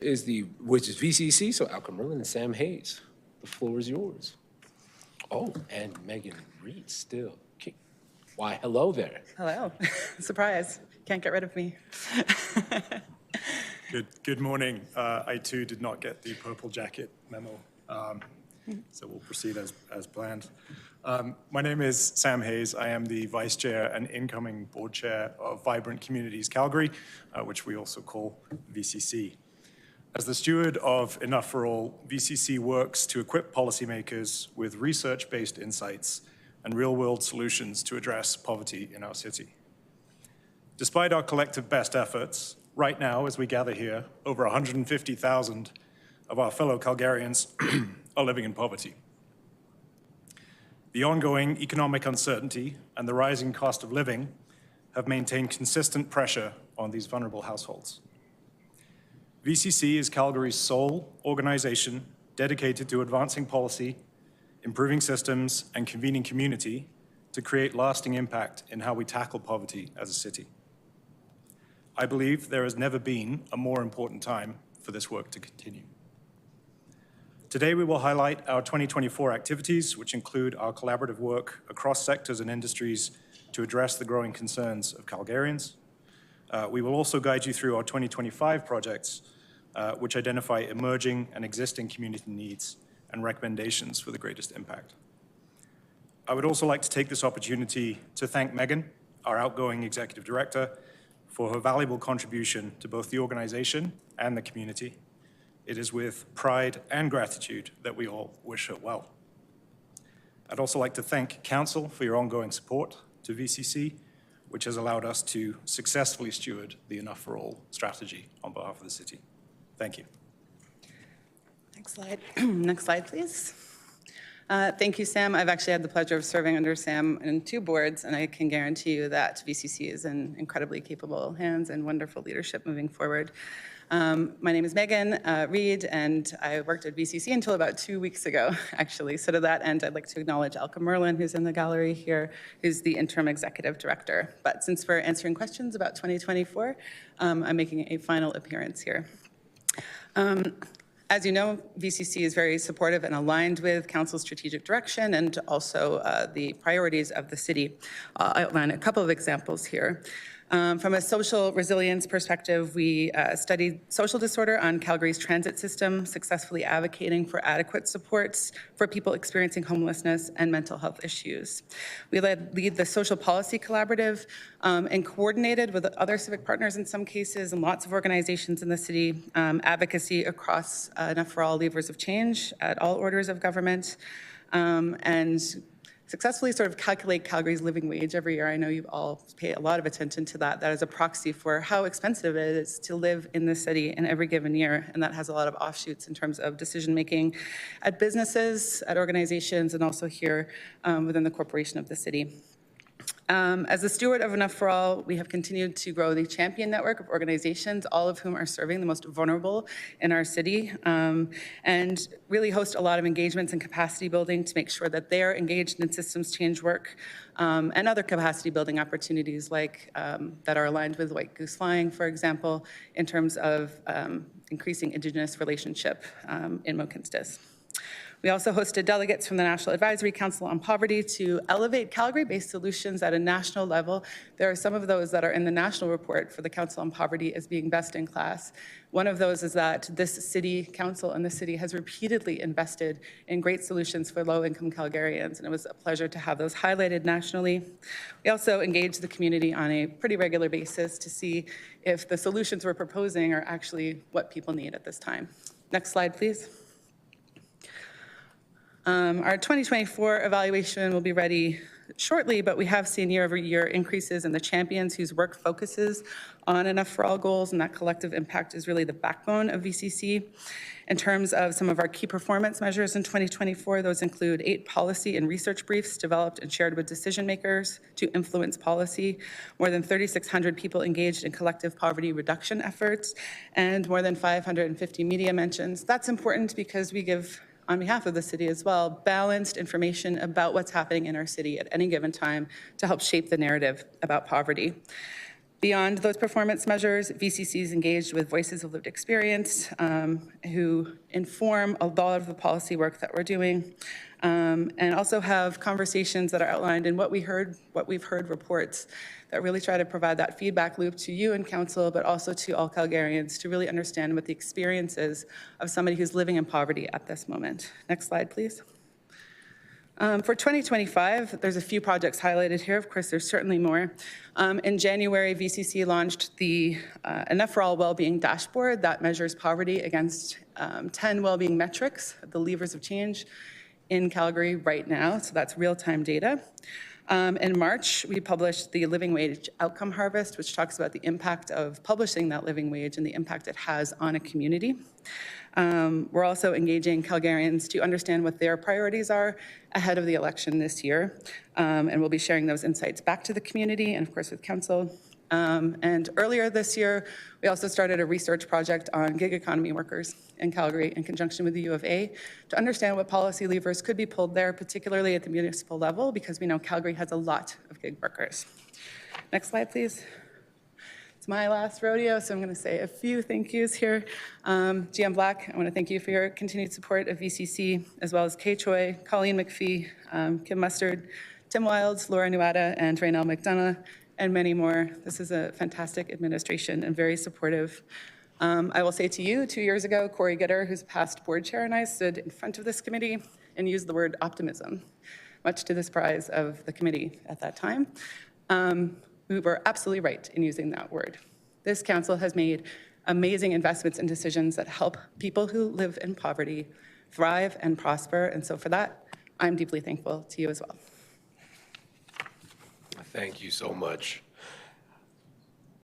which is VCC, so Al Merlin and Sam Hayes. The floor is yours. Oh, and Megan Reed still. Why, hello there. Hello. Surprise. Can't get rid of me. Good morning. I too did not get the purple jacket memo, so we'll proceed as planned. My name is Sam Hayes. I am the Vice Chair and incoming Board Chair of Vibrant Communities Calgary, which we also call VCC. As the steward of Enough for All, VCC works to equip policymakers with research-based insights and real-world solutions to address poverty in our city. Despite our collective best efforts, right now, as we gather here, over 150,000 of our fellow Calgarians are living in poverty. The ongoing economic uncertainty and the rising cost of living have maintained consistent pressure on these vulnerable households. VCC is Calgary's sole organization dedicated to advancing policy, improving systems, and convening community to create lasting impact in how we tackle poverty as a city. I believe there has never been a more important time for this work to continue. Today, we will highlight our 2024 activities, which include our collaborative work across sectors and industries to address the growing concerns of Calgarians. We will also guide you through our 2025 projects, which identify emerging and existing community needs and recommendations for the greatest impact. I would also like to take this opportunity to thank Megan, our outgoing Executive Director, for her valuable contribution to both the organization and the community. It is with pride and gratitude that we all wish her well. I'd also like to thank Council for your ongoing support to VCC, which has allowed us to successfully steward the Enough for All strategy on behalf of the city. Thank you. Next slide. Next slide, please. Thank you, Sam. I've actually had the pleasure of serving under Sam in 2 boards, and I can guarantee you that VCC is in incredibly capable hands and wonderful leadership moving forward. My name is Megan Reed, and I worked at VCC until about 2 weeks ago, actually. So to that end, I'd like to acknowledge Al Merlin, who's in the gallery here, who's the interim executive director. But since we're answering questions about 2024, I'm making a final appearance here. As you know, VCC is very supportive and aligned with Council's strategic direction and also the priorities of the city. I'll outline a couple of examples here. From a social resilience perspective, we studied social disorder on Calgary's transit system, successfully advocating for adequate supports for people experiencing homelessness and mental health issues. We lead the social policy collaborative and coordinated with other civic partners in some cases and lots of organizations in the city, advocacy across Enough for All levers of change at all orders of government, and successfully sort of calculate Calgary's living wage every year. I know you all pay a lot of attention to that. That is a proxy for how expensive it is to live in the city in every given year, and that has a lot of offshoots in terms of decision-making at businesses, at organizations, and also here within the corporation of the city. As the steward of Enough for All, we have continued to grow the champion network of organizations, all of whom are serving the most vulnerable in our city, and really host a lot of engagements and capacity building to make sure that they are engaged in systems change work and other capacity building opportunities like that are aligned with White Goose Flying, for example, in terms of increasing Indigenous relationship in Mohkinstsis. We also hosted delegates from the National Advisory Council on Poverty to elevate Calgary-based solutions at a national level. There are some of those that are in the national report for the Council on Poverty as being best in class. One of those is that this city council and the city has repeatedly invested in great solutions for low-income Calgarians, and it was a pleasure to have those highlighted nationally. We also engage the community on a pretty regular basis to see if the solutions we're proposing are actually what people need at this time. Next slide, please. Our 2024 evaluation will be ready shortly, but we have seen year-over-year increases in the champions whose work focuses on Enough for All goals, and that collective impact is really the backbone of VCC. In terms of some of our key performance measures in 2024, those include 8 policy and research briefs developed and shared with decision makers to influence policy, more than 3,600 people engaged in collective poverty reduction efforts, and more than 550 media mentions. That's important because we give, on behalf of the city as well, balanced information about what's happening in our city at any given time to help shape the narrative about poverty. Beyond those performance measures, VCC is engaged with voices of lived experience who inform a lot of the policy work that we're doing, and also have conversations that are outlined in what we've heard reports that really try to provide that feedback loop to you in council, but also to all Calgarians to really understand what the experience is of somebody who's living in poverty at this moment. Next slide, please. For 2025, there's a few projects highlighted here. Of course, there's certainly more. In January, VCC launched the Enough for All Wellbeing Dashboard that measures poverty against 10 wellbeing metrics, the levers of change in Calgary right now. So that's real-time data. In March, we published the Living Wage Outcome Harvest, which talks about the impact of publishing that living wage and the impact it has on a community. We're also engaging Calgarians to understand what their priorities are ahead of the election this year, and we'll be sharing those insights back to the community and, of course, with council. And earlier this year, we also started a research project on gig economy workers in Calgary in conjunction with the U of A to understand what policy levers could be pulled there, particularly at the municipal level, because we know Calgary has a lot of gig workers. Next slide, please. It's my last rodeo, so I'm going to say a few thank yous here. GM Black, I want to thank you for your continued support of VCC, as well as Kay Choi, Colleen McPhee, Kim Mustard, Tim Wilds, Laura Nuada, and Raynell McDonough, and many more. This is a fantastic administration and very supportive. I will say to you, 2 years ago, Corey Gitter, who's past board chair, and I stood in front of this committee and used the word optimism, much to the surprise of the committee at that time. We were absolutely right in using that word. This council has made amazing investments and decisions that help people who live in poverty thrive and prosper. And so for that, I'm deeply thankful to you as well. Thank you so much.